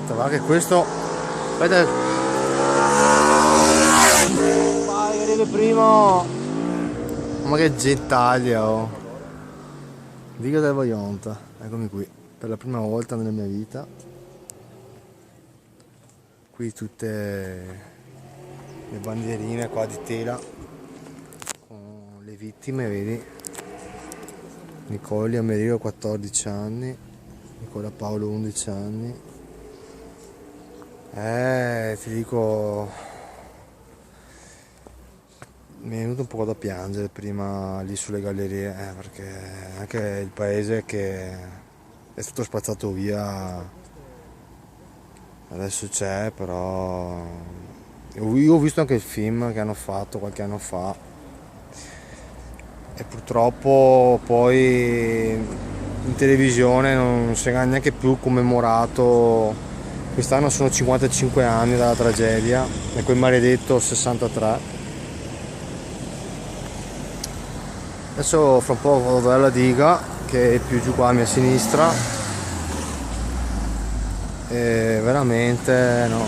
Aspetta, va che questo... Aspetta. Vai, arriva il primo. Ma che gentaglia, oh. Diga del Vaionta. Eccomi qui, per la prima volta nella mia vita. Qui tutte le bandierine qua di tela con le vittime, vedi? Nicoli Amerigo 14 anni, Nicola Paolo 11 anni. Ti dico, mi è venuto un po' da piangere prima lì sulle gallerie, perché anche il paese che è stato spazzato via adesso c'è, però io ho visto anche il film che hanno fatto qualche anno fa e purtroppo poi in televisione non si è neanche più commemorato. Quest'anno sono 55 anni dalla tragedia e quel maledetto 63. Adesso fra un po' vado dalla diga che è più giù qua a mia sinistra e veramente no,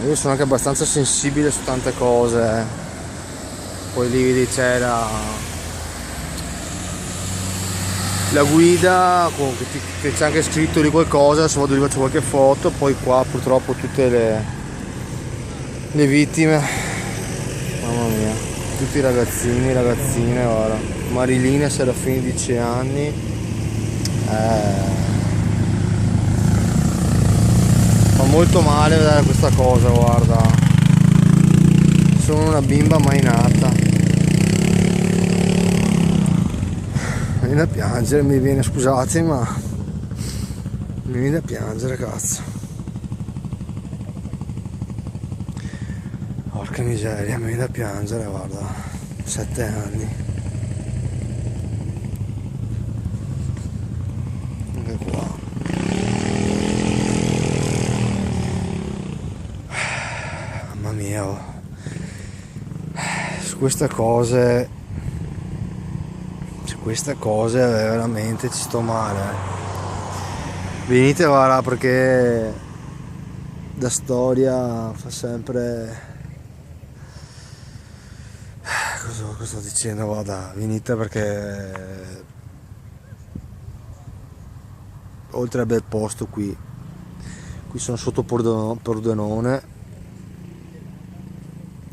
io sono anche abbastanza sensibile su tante cose. Poi lì vedi c'è la guida che c'è anche scritto di qualcosa, adesso vado lì, faccio qualche foto. Poi qua purtroppo tutte le vittime, mamma mia, tutti i ragazzini, ragazzine, guarda. Marilina Serafini 10 anni, fa molto male vedere questa cosa, guarda. Sono una bimba mai nata. Mi viene da piangere, mi viene, scusate, ma mi viene da piangere, cazzo. Porca miseria, mi viene da piangere, guarda. 7 anni. Anche qua. Mamma mia, oh. Su queste cose veramente ci sto male. Venite, guarda, perché da storia fa sempre... Cosa sto dicendo? Guarda, venite perché oltre al bel posto qui sono sotto Pordenone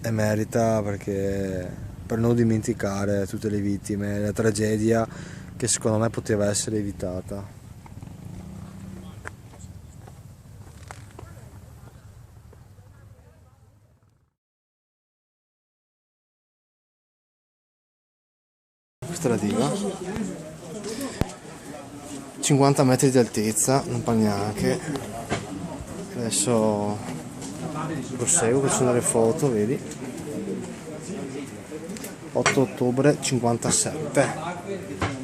e merita, perché per non dimenticare tutte le vittime, la tragedia che secondo me poteva essere evitata. Questa è la diga, 50 metri di altezza, non fa neanche. Adesso proseguo, faccio delle foto, vedi? 8 ottobre 57.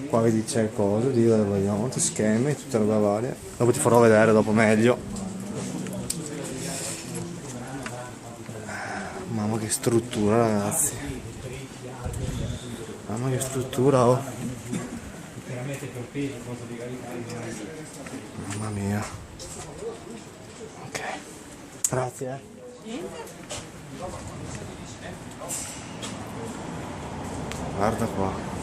Qua vedi c'è il coso, Dio del Vaionta, schemi, tutte roba varie. Dopo ti farò vedere, dopo meglio. Mamma che struttura, ragazzi. Mamma che struttura, oh. Mamma mia. Ok. Grazie. Guarda qua.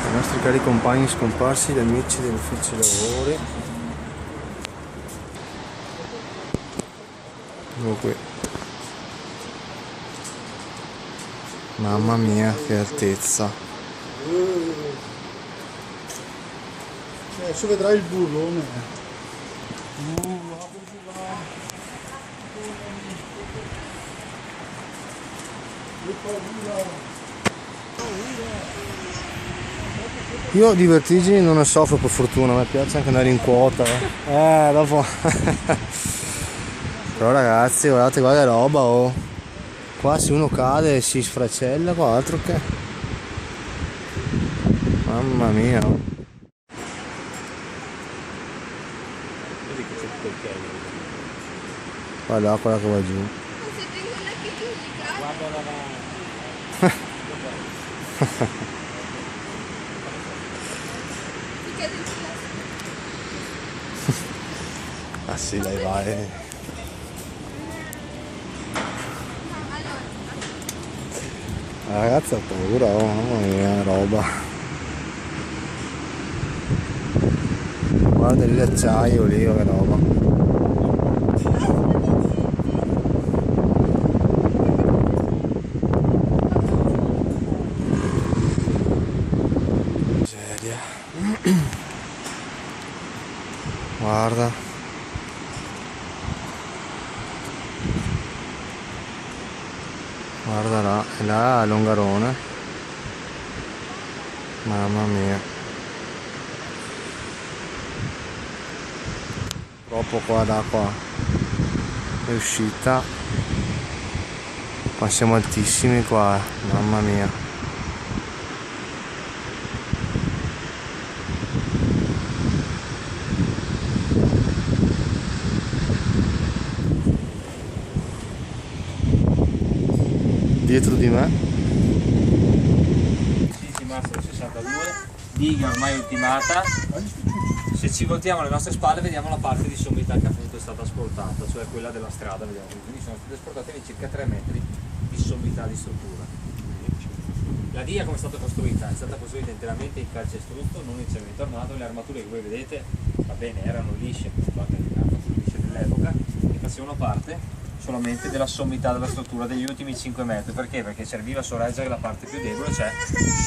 I nostri cari compagni scomparsi, gli amici degli uffici lavori. Ecco qui. Mamma mia, che altezza. Adesso vedrai il burrone. Io di vertigini non ne soffro, per fortuna, mi piace anche andare in quota. Dopo. Però ragazzi, guardate qua che roba, oh. Qua se uno cade si sfracella, qua altro che. Mamma mia. Oh. Guarda l'acqua che va giù. Ah sì, dai, vai. La ragazza ha paura, oh, mamma mia, roba. Guarda lì l'acciaio lì, che roba. Miseria. Guarda. Guarda là, e là è Longarone. Mamma mia. Troppo qua d'acqua è uscita. Qua siamo altissimi qua, mamma mia. Dietro di me. Sì, Master 62, diga ormai ultimata. Se ci voltiamo alle nostre spalle vediamo la parte di sommità che appunto è stata asportata, cioè quella della strada, vediamo, quindi sono state asportate di circa 3 metri di sommità di struttura. La diga come è stata costruita? È stata costruita interamente in calcestruzzo, non in cemento armato. Le armature che voi vedete, va bene, erano lisce, lisce dell'epoca, che facevano parte solamente della sommità della struttura degli ultimi 5 metri. Perché? Perché serviva a sorreggere la parte più debole, cioè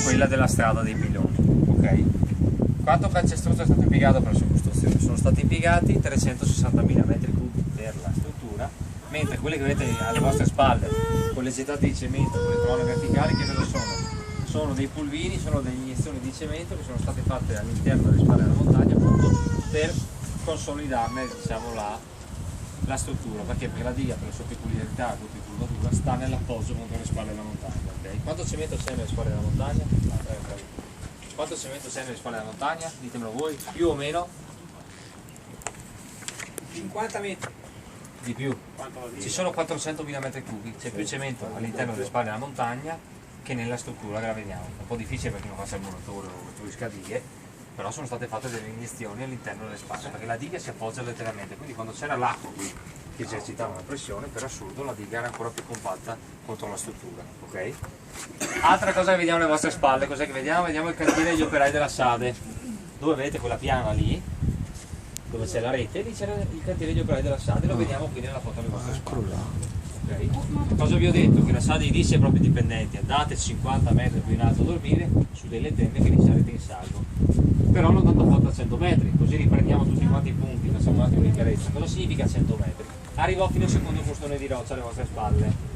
quella della strada dei piloni. Ok? Quanto calcestruzzo è stato impiegato per la sua costruzione? Sono stati impiegati 360.000 metri cubi per la struttura, mentre quelle che vedete alle vostre spalle, con le gettate di cemento, con le colonne verticali, che cosa sono? Sono dei pulvini, sono delle iniezioni di cemento che sono state fatte all'interno delle spalle della montagna appunto per consolidarne, diciamo, la struttura. Perché? Perché la diga, per la sua peculiarità, tutta in curvatura, sta nell'appoggio contro le spalle della montagna. Okay? Quanto cemento c'è nelle spalle della montagna? Quanto cemento c'è nelle spalle della montagna? Ditemelo voi, più o meno? 50 metri. Di più. Ci sono 400.000 metri cubi, c'è più cemento all'interno delle spalle della montagna che nella struttura che la vediamo. Un po' difficile perché non faccia il muratore o costruisca dighe, però sono state fatte delle iniezioni all'interno delle spalle, perché la diga si appoggia letteralmente, quindi quando c'era l'acqua qui che esercitava la pressione, per assurdo la diga era ancora più compatta contro la struttura. Ok? Altra cosa che vediamo alle vostre spalle, cos'è che vediamo? Vediamo il cantiere degli operai della Sade, dove vedete quella piana lì, dove c'è la rete, lì c'era il cantiere degli operai della Sade, lo vediamo qui nella foto alle vostre spalle. Okay. Cosa vi ho detto? Che la Sade dice ai propri dipendenti: andate 50 metri più in alto a dormire su delle tende che li sarete in salvo. Però l'ho dato fatta a 100 metri, così riprendiamo tutti quanti i punti, facciamo un attimo di chiarezza. Cosa significa 100 metri? Arrivò fino al secondo costone di roccia alle vostre spalle.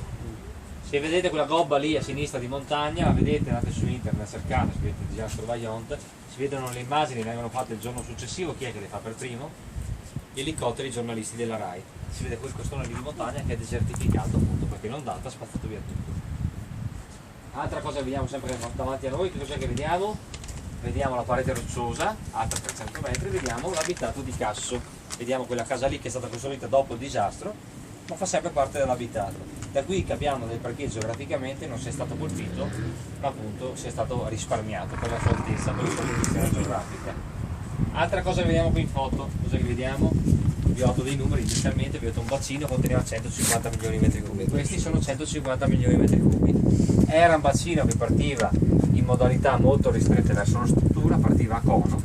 Se vedete quella gobba lì a sinistra di montagna, la vedete, andate su internet, cercate, scrivete disastro Vaillant, si vedono le immagini, vengono fatte il giorno successivo. Chi è che le fa per primo? Gli elicotteri giornalisti della RAI. Si vede quel costone lì di montagna che è desertificato appunto perché l'ondata ha spazzato via tutto. Altra cosa che vediamo sempre davanti a noi, che cos'è che vediamo? Vediamo la parete rocciosa, alta 300 metri, vediamo l'abitato di Casso. Vediamo quella casa lì che è stata costruita dopo il disastro, ma fa sempre parte dell'abitato. Da qui capiamo del perché geograficamente non sia stato colpito, ma appunto sia stato risparmiato per la sua altezza, per la sua posizione geografica. Altra cosa che vediamo qui in foto, cos'è che vediamo? Vi ho dato dei numeri, inizialmente vi ho detto un bacino conteneva 150 milioni di metri cubi, questi sono 150 milioni di metri cubi. Era un bacino che partiva in modalità molto ristrette verso la struttura, partiva a cono,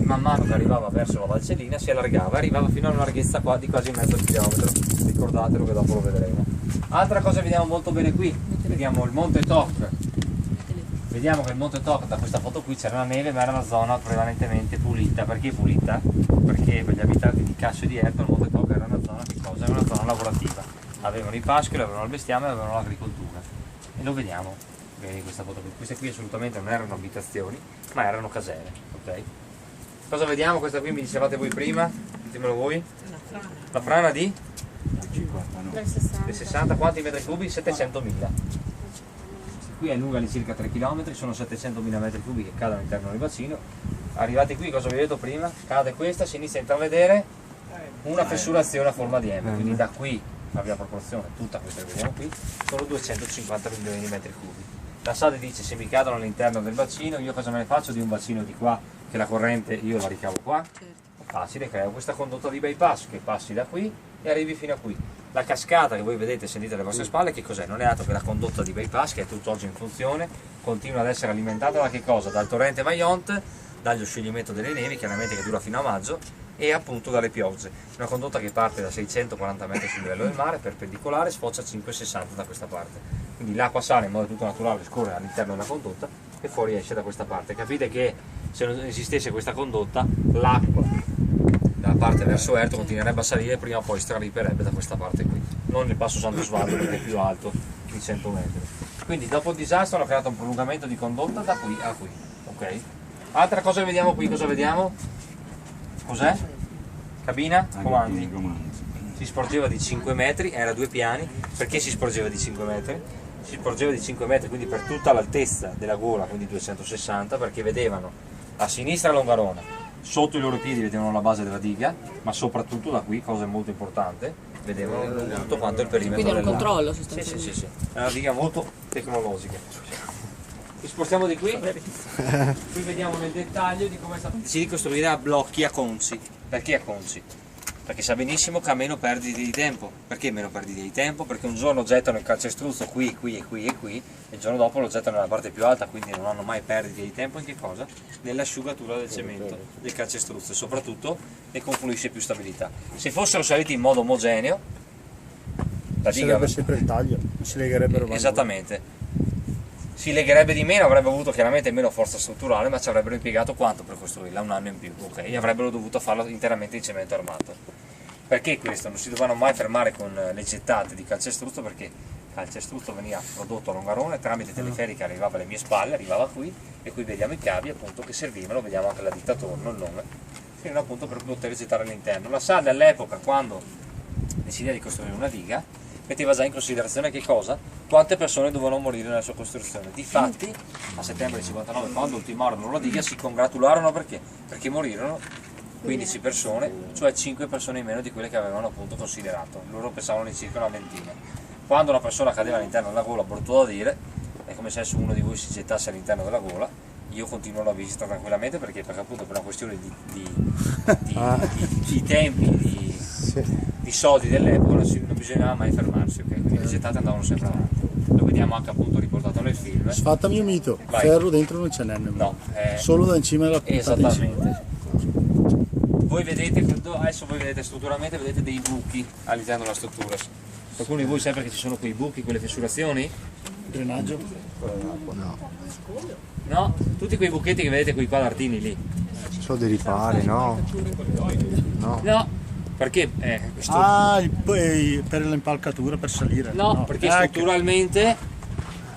man mano che arrivava verso la Valcellina si allargava, arrivava fino a una larghezza qua di quasi mezzo chilometro, ricordatelo che dopo lo vedremo. Altra cosa che vediamo molto bene qui, vediamo il Monte Toc. Vediamo che il Monte Toc, da questa foto qui c'era la neve, ma era una zona prevalentemente pulita. Perché pulita? Perché per gli abitanti di Casso e di Erto il Monte Toc era una zona, che cosa? Era una zona lavorativa. Avevano i pascoli, avevano il bestiame, avevano l'agricoltura. E lo vediamo in questa foto qui. Queste qui assolutamente non erano abitazioni, ma erano casere. Ok? Cosa vediamo? Questa qui mi dicevate voi prima, ditemelo voi. La frana di? Del 60, quanti metri cubi? 700.000. Qui è lunga di circa 3 km, sono 700.000 metri cubi che cadono all'interno del bacino. Arrivati qui, cosa vi ho detto prima? Cade questa, si inizia a intravedere una fessurazione a forma di M, quindi da qui cambia proporzione, tutta questa che vediamo qui, sono 250 milioni di metri cubi. La SADE dice se mi cadono all'interno del bacino, io cosa me ne faccio di un bacino di qua, che la corrente io la ricavo qua? Facile, creo questa condotta di bypass che passi da qui e arrivi fino a qui. La cascata che voi vedete e sentite alle vostre spalle, che cos'è? Non è altro che la condotta di bypass che è tutt'oggi in funzione, continua ad essere alimentata da che cosa? Dal torrente Vajont, dallo scioglimento delle nevi, chiaramente che dura fino a maggio, e appunto dalle piogge. Una condotta che parte da 640 metri sul livello del mare, perpendicolare, sfocia a 560 da questa parte. Quindi l'acqua sale in modo tutto naturale, scorre all'interno della condotta e fuori esce da questa parte. Capite che se non esistesse questa condotta, l'acqua dalla parte verso Erto continuerebbe a salire e prima o poi strariperebbe da questa parte qui, non nel passo Santo Svaldo perché è più alto di 100 metri. Quindi dopo il disastro hanno creato un prolungamento di condotta da qui a qui, ok? Altra cosa che vediamo qui, cosa vediamo? Cos'è? Cabina? Comandi. Si sporgeva di 5 metri, era 2 piani. Perché si sporgeva di 5 metri? Si sporgeva di 5 metri, quindi per tutta l'altezza della gola, quindi 260, perché vedevano a sinistra Longarona, sotto i loro piedi vedevano la base della diga, ma soprattutto da qui, cosa molto importante, vedevano tutto quanto il perimetro. Quindi era un dell'acqua. controllo Sì, sostanzialmente. sì. È una diga molto tecnologica. Ci spostiamo di qui, qui vediamo nel dettaglio di come è stato deciso di costruire a blocchi a conci. Perché a conci? Perché sa benissimo che ha meno perdite di tempo. Perché meno perdite di tempo? Perché un giorno gettano il calcestruzzo qui, qui e qui e qui, e il giorno dopo lo gettano nella parte più alta, quindi non hanno mai perdite di tempo in che cosa? Nell'asciugatura del cemento, del calcestruzzo, e soprattutto ne confluisce più stabilità. Se fossero saliti in modo omogeneo, la diga sarebbe sempre il taglio, si legherebbero male. esattamente. Si legherebbe di meno, avrebbe avuto chiaramente meno forza strutturale, ma ci avrebbero impiegato quanto per costruirla? Un anno in più, ok? E avrebbero dovuto farlo interamente in cemento armato. Perché questo? Non si dovevano mai fermare con le gettate di calcestruzzo, perché il calcestruzzo veniva prodotto a Longarone tramite teleferica, arrivava alle mie spalle, arrivava qui, e qui vediamo i cavi appunto che servivano, vediamo anche la ditta attorno, il nome, fino appunto per poter gettare all'interno. La SADE all'epoca, quando decideva di costruire una diga, metteva già in considerazione che cosa? Quante persone dovevano morire nella sua costruzione. Difatti, a settembre del 59, quando ultimarono la diga, si congratularono perché? Perché morirono 15 persone, cioè 5 persone in meno di quelle che avevano appunto considerato. Loro pensavano di circa una ventina. Quando una persona cadeva all'interno della gola, brutto da dire, è come se uno di voi si gettasse all'interno della gola. Io continuo la visita tranquillamente perché appunto per una questione di tempi, di soldi dell'epoca non bisognava mai fermarsi, ok? Quindi le gettate andavano sempre avanti. Lo vediamo anche appunto riportato nel film. Sfattami un mito, Vai. ferro dentro non ce n'è nemmeno. No, solo da in cima alla punta di cima. esattamente. Voi vedete, adesso voi vedete strutturalmente, vedete dei buchi all'interno della struttura. Qualcuno di voi sa che ci sono quei buchi, quelle fessurazioni? Drenaggio? No? Tutti quei buchetti che vedete quei quadratini lì. Sono dei ripari, no? No, perché? Per l'impalcatura, per salire. No, perché strutturalmente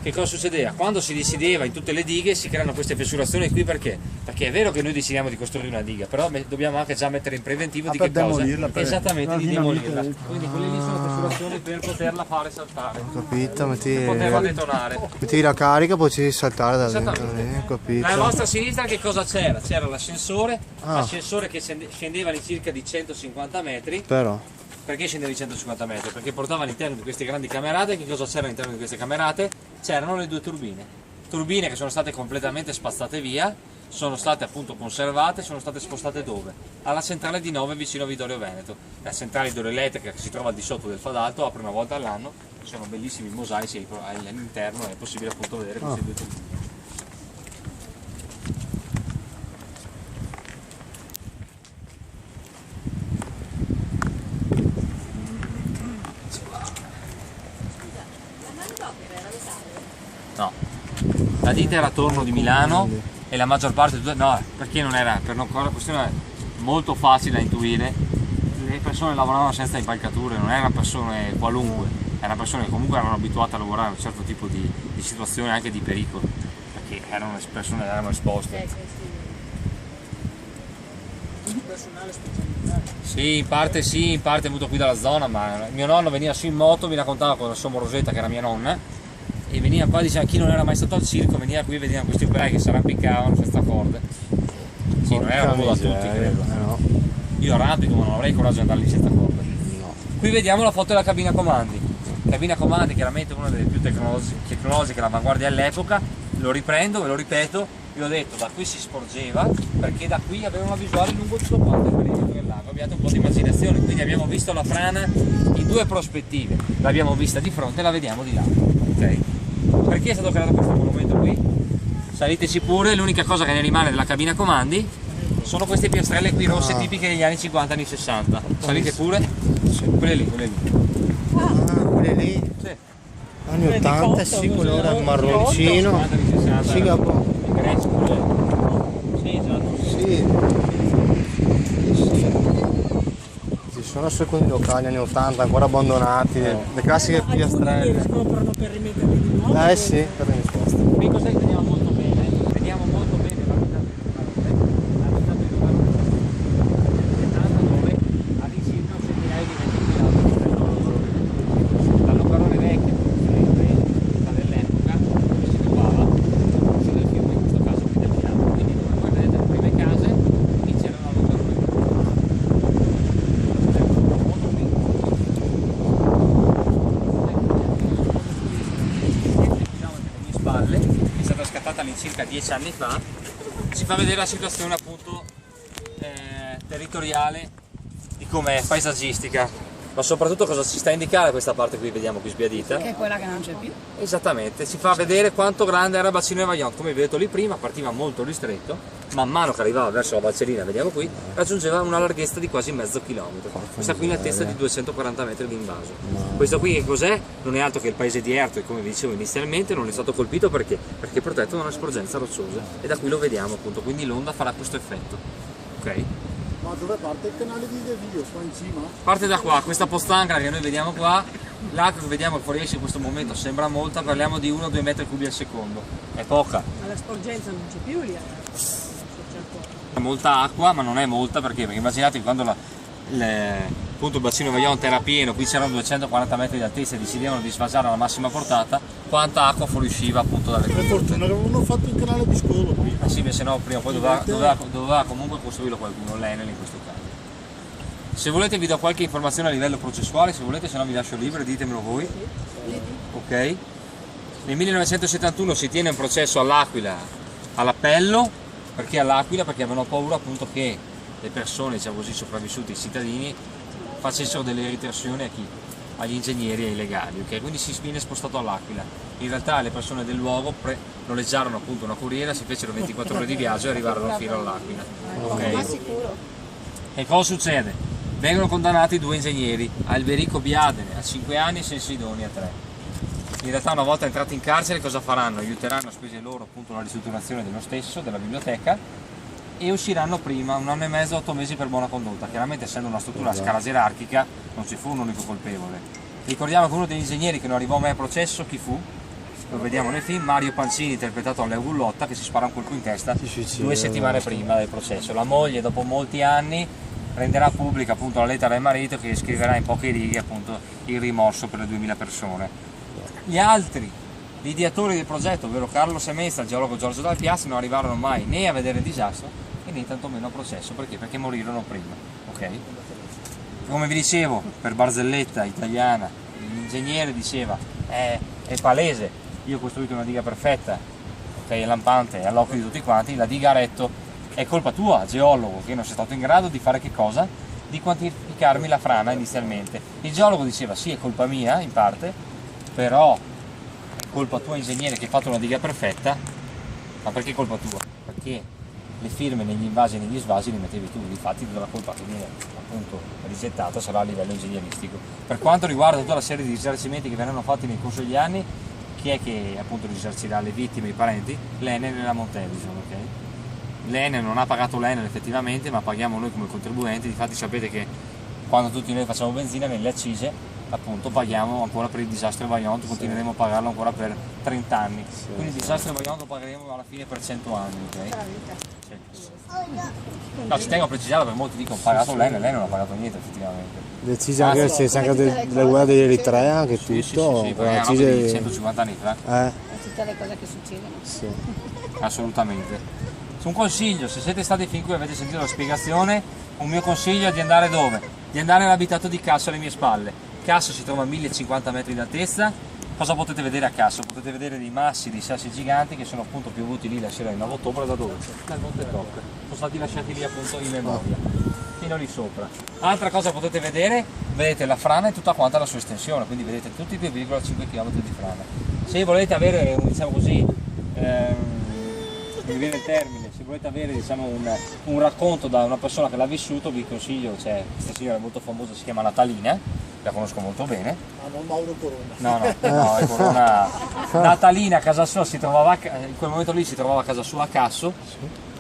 che cosa succedeva? Quando si decideva in tutte le dighe si creano queste fessurazioni qui perché? Perché è vero che noi decidiamo di costruire una diga, però dobbiamo anche già mettere in preventivo di per che cosa? demolirla, per- Esattamente, di dinamite. demolirla. Quindi quelle lì sono fessurazioni per poterla fare saltare, Capito? per poterla detonare. Metti la carica, poi ci saltare da dentro. Esattamente. Capito? Alla vostra sinistra che cosa c'era? C'era l'ascensore, Ah. l'ascensore che scendeva di circa di 150 metri. Però, Perché scendeva di 150 metri? Perché portava all'interno di queste grandi camerate. Che cosa c'era all'interno di queste camerate? C'erano le 2 turbine. Turbine che sono state completamente spazzate via, sono state appunto conservate, sono state spostate dove? Alla centrale di Nove vicino a Vittorio Veneto. La centrale idroelettrica che si trova al di sotto del Fadalto apre una volta all'anno, ci sono bellissimi mosaici all'interno, è possibile appunto vedere queste 2 turbine. No, la ditta era attorno di Milano e la maggior parte no, perché non era, per una questione molto facile da intuire, le persone lavoravano senza impalcature, non erano persone qualunque, erano persone che comunque erano abituate a lavorare a un certo tipo di situazione anche di pericolo, perché erano persone che erano esposte. Sì, in parte è venuto qui dalla zona, ma mio nonno veniva su in moto, mi raccontava con la sua Morosetta che era mia nonna, e veniva qua, diceva chi non era mai stato al circo, veniva qui e vedevano questi operai che si arrampicavano senza corde. Sì, non era uno da tutti, credo. no. Io arrampico, ma non avrei coraggio di andare lì senza corde. Qui vediamo la foto della cabina comandi. Cabina comandi chiaramente una delle più tecnologiche all'avanguardia all'epoca. Lo riprendo, ve lo ripeto, vi ho detto da qui si sporgeva perché da qui aveva una visuale lungo tutto quanto il perimetro del lago. Abbiate un po' di immaginazione, quindi abbiamo visto la frana in due prospettive, l'abbiamo vista di fronte e la vediamo di là. Okay? Perché è stato creato questo monumento qui? Saliteci pure, l'unica cosa che ne rimane della cabina comandi sono queste piastrelle qui rosse tipiche degli anni 50 e anni 60. Salite pure? Quelle lì, quelle lì. Quelle lì? Sì. Anni 80, sì, colore marroncino. 50 anni 60. Sì, capo. In Grecia pure. Sì, esatto. Sì. Ci sono alcuni locali anni 80 ancora abbandonati, le classiche piastrelle. Riscoprono per rimetterli di nuovo. Sì, per le risposte. Qui cos'è che vediamo molto bene? Vediamo molto bene l'abitato di Roma dove all'incirca un centinaio di metri quadrati. Dall'Ocarone Vecchio, dell'epoca, dove si trovava sul del fiume, in questo caso qui del piano. Quindi come voi vedete le prime case iniziano all'Ocarone Vecchio. Spalle, è stata scattata all'incirca 10 anni fa, ci fa vedere la situazione appunto territoriale di com'è, paesaggistica, ma soprattutto cosa ci sta a indicare questa parte qui, vediamo qui sbiadita. Che è quella che non c'è più. Esattamente, ci fa vedere quanto grande era il bacino del Vajont, come vi ho detto lì prima, partiva molto ristretto, man mano che arrivava verso la Valcellina, vediamo qui, raggiungeva una larghezza di quasi mezzo chilometro, questa qui è un'altezza di 240 metri di invaso. Questo qui che cos'è? Non è altro che il paese di Erto, e come vi dicevo inizialmente non è stato colpito perché è protetto da una sporgenza rocciosa e da qui lo vediamo appunto, quindi l'onda farà questo effetto. Ok? Ma dove parte il canale di De Vio? Qua in cima? Parte da qua, questa postangra che noi vediamo qua, l'acqua che vediamo che fuoriesce in questo momento sembra molta, parliamo di 1-2 metri cubi al secondo, è poca. Ma la sporgenza non c'è più lì. È molta acqua, ma non è molta perché immaginate che quando appunto il bacino Vajont era pieno, qui c'erano 240 metri di altezza e decidevano di sfasare alla massima portata, quanta acqua fuoriusciva appunto dalle Per fortuna che avevano fatto il canale di scolo qui. sì, se no prima o poi doveva comunque costruirlo qualcuno, l'Enel in questo caso. Se volete vi do qualche informazione a livello processuale, se volete, se no vi lascio libero, ditemelo voi. Ok? Nel 1971 si tiene un processo all'Aquila, all'appello, perché all'Aquila? Perché avevano paura appunto che le persone, diciamo così, sopravvissuti, i cittadini, facessero delle ritorsioni a chi? Agli ingegneri e ai legali, ok? Quindi si viene spostato all'Aquila. In realtà le persone del luogo noleggiarono appunto una corriera, si fecero 24 ore di viaggio e arrivarono fino all'Aquila. Ok? E cosa succede? Vengono condannati 2 ingegneri, Alberico Biadene a 5 anni e Sensidoni a 3. In realtà una volta entrati in carcere cosa faranno? Aiuteranno a spese loro appunto la ristrutturazione dello stesso, della biblioteca, e usciranno prima, 1 anno e mezzo, 8 mesi per buona condotta. Chiaramente essendo una struttura a scala gerarchica non ci fu un unico colpevole. Ricordiamo che uno degli ingegneri che non arrivò mai a processo, chi fu? Lo vediamo nel film, Mario Pancini, interpretato da Leo Gullotta, che si spara un colpo in testa 2 settimane prima del processo. La moglie dopo molti anni renderà pubblica appunto la lettera del marito, che scriverà in poche righe appunto il rimorso per le 2000 persone. Gli altri ideatori del progetto, ovvero Carlo Semesta e il geologo Giorgio Dal Piazzi, non arrivarono mai né a vedere il disastro e né tantomeno a processo. Perché? Perché morirono prima. Ok? Come vi dicevo, per barzelletta italiana, l'ingegnere diceva è palese, io ho costruito una diga perfetta, ok, lampante, è all'occhio di tutti quanti, la diga a retto, è colpa tua, geologo, che non sei stato in grado di fare che cosa? Di quantificarmi la frana inizialmente. Il geologo diceva sì, è colpa mia in parte, però è colpa tua ingegnere che hai fatto una diga perfetta. Ma perché è colpa tua? Perché le firme negli invasi e negli svasi li mettevi tu, infatti tutta la colpa che viene appunto rigettata sarà a livello ingegneristico. Per quanto riguarda tutta la serie di risarcimenti che verranno fatti nel corso degli anni, chi è che appunto risarcirà le vittime e i parenti? L'Enel e la Montedison, ok? L'Enel non ha pagato l'Enel effettivamente, ma paghiamo noi come contribuenti. Difatti sapete che quando tutti noi facciamo benzina, nelle accise appunto paghiamo ancora per il disastro Vajont, continueremo a pagarlo ancora per 30 anni. Quindi il disastro Vajont lo pagheremo alla fine per 100 anni, ok? Sì. No, ci tengo a precisarlo perché molti dicono pagato l'Enel non ha pagato niente effettivamente. Decisa anche della guerra dell'Eritrea, anche tutto. Sì, perché è una roba di 150 anni fa. Tutte le cose che succedono. Sì. Assolutamente. Un consiglio, se siete stati fin qui e avete sentito la spiegazione, un mio consiglio è di andare dove? di andare all'abitato di Casso alle mie spalle. Casso si trova a 1050 metri d'altezza. Cosa potete vedere a Casso? Potete vedere dei massi di sassi giganti che sono appunto piovuti lì la sera del 9 ottobre da dove? Dal Monte Toc. Sono stati lasciati lì appunto in memoria, fino lì sopra. Altra cosa potete vedere, vedete la frana e tutta quanta la sua estensione, quindi vedete tutti i 2,5 km di frana. Se volete avere, diciamo così, mi viene il termine, se volete avere diciamo, un racconto da una persona che l'ha vissuto, vi consiglio, c'è questa signora molto famosa, si chiama Natalina, la conosco molto bene. Ah, non Mauro Corona. No, è Corona. Natalina a casa sua si trovava, in quel momento lì si trovava a casa sua a Casso,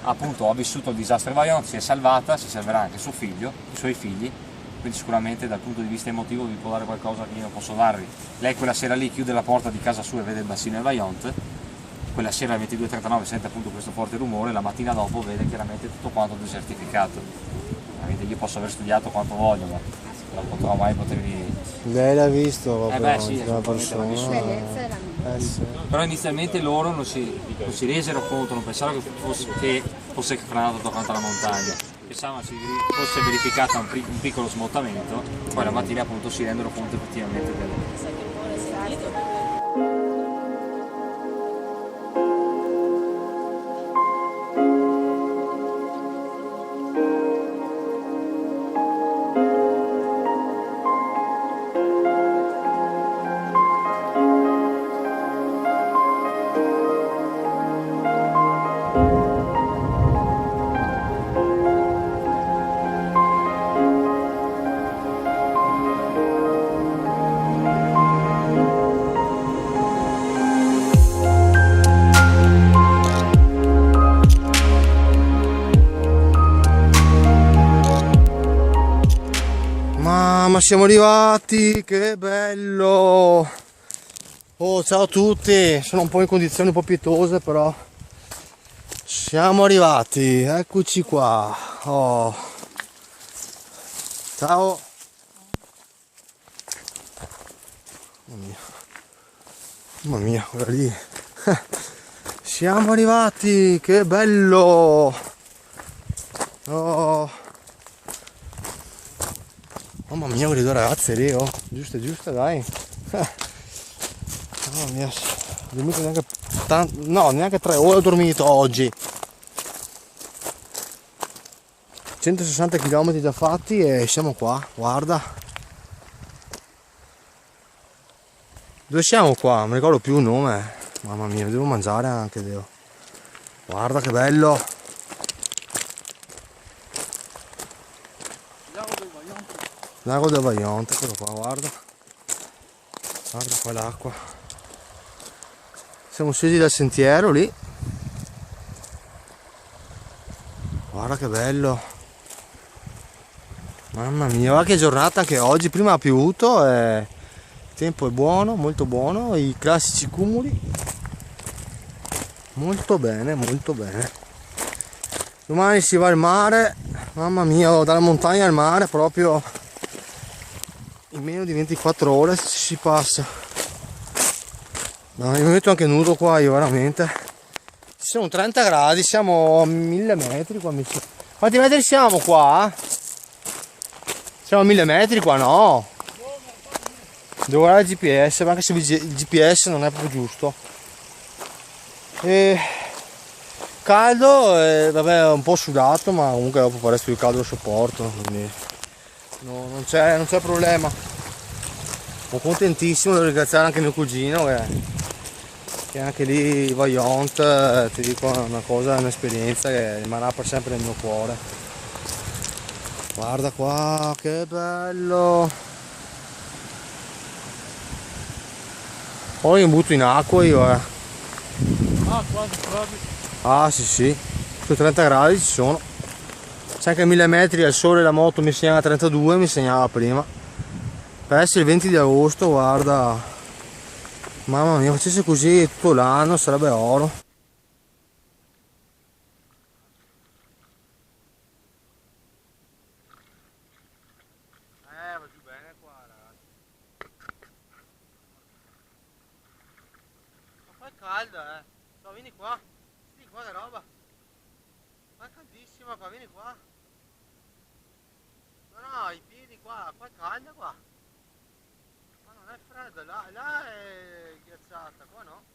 appunto ha vissuto il disastro Vajont, si è salvata, si salverà anche suo figlio, i suoi figli, quindi sicuramente dal punto di vista emotivo vi può dare qualcosa che io non posso darvi. Lei quella sera lì chiude la porta di casa sua e vede il bacino del Vajont. Quella sera alle 22:39 sente appunto questo forte rumore, la mattina dopo vede chiaramente tutto quanto desertificato. Ovviamente io posso aver studiato quanto voglio, ma non potrò mai potervi... Lei l'ha visto proprio, beh, sì, una sicuramente l'ha vissuto. persona. Sì. Però inizialmente loro non si resero conto, non pensavano che fosse franato tutta quanta la montagna, pensavano si fosse verificato un piccolo smottamento, poi la mattina appunto si rendono conto effettivamente del... Ma siamo arrivati, che bello! Oh, ciao a tutti, sono un po' in condizioni un po' pietose, però siamo arrivati, eccoci qua. Oh. Ciao! Mamma mia, guarda lì. Siamo arrivati, che bello! Oh. Mamma mia, quelle due ragazze lì, oh. Giusta, giusta, dai. Mamma mia, ho dormito neanche no, neanche 3 ore ho dormito oggi. 160 km già fatti e siamo qua, guarda. Dove siamo qua? Non mi ricordo più il nome. Mamma mia, devo mangiare anche, devo. Guarda che bello. Lago del Vajont, eccolo qua, guarda. Guarda qua l'acqua. Siamo scesi dal sentiero lì. Guarda che bello. Mamma mia, guarda che giornata anche oggi. Prima ha piovuto e il tempo è buono, molto buono. I classici cumuli. Molto bene, molto bene. Domani si va al mare. Mamma mia, dalla montagna al mare proprio in meno di 24 ore si passa. No, io mi metto anche nudo qua io veramente. Ci sono 30 gradi, siamo a 1000 metri qua. Quanti metri siamo qua? Siamo a 1000 metri qua, no? Devo guardare il GPS, ma anche se il GPS non è proprio giusto. E caldo, vabbè, un po' sudato, ma comunque dopo per resto il caldo lo sopporto, quindi no, non c'è problema. Sono contentissimo, devo ringraziare anche mio cugino che anche lì Vajont, ti dico una cosa, un'esperienza che rimarrà per sempre nel mio cuore. Guarda qua, che bello! Poi mi butto in acqua io, Ah, quasi proprio. Ah sì sì, su 30 gradi ci sono. C'è anche 1000 metri al sole, la moto mi segnava 32, mi segnava prima. Per essere il 20 di agosto, guarda. Mamma mia, facesse così tutto l'anno sarebbe oro. Va giù bene qua, ragazzi. Ma fa caldo, No, vieni qua. Vieni qua che roba. Fa caldissima qua, vieni qua. No, i piedi qua cagna qua. Ma non è freddo, là è ghiacciata, qua no.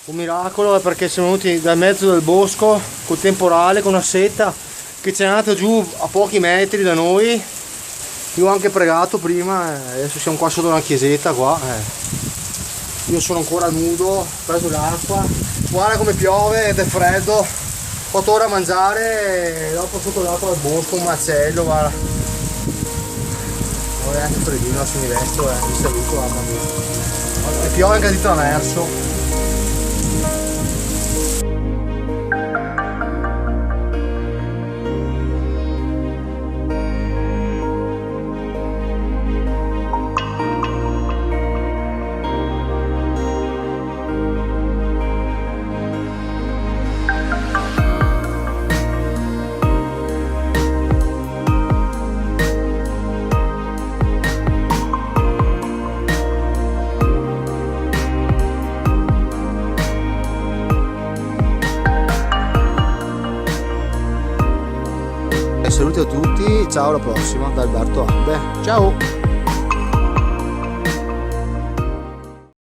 Un miracolo è perché siamo venuti dal mezzo del bosco col temporale, con una seta che ci è andata giù a pochi metri da noi. Io ho anche pregato prima, adesso siamo qua sotto una chiesetta qua. Io sono ancora nudo, ho preso l'acqua, guarda come piove ed è freddo. Ho fatto ora a mangiare e dopo sotto l'acqua del bosco un macello, guarda. Non è anche freddino, se mi vesto, mi saluto, mamma mia. E piove anche di traverso. Saluti a tutti, ciao, alla prossima da Alberto Abbe, ciao!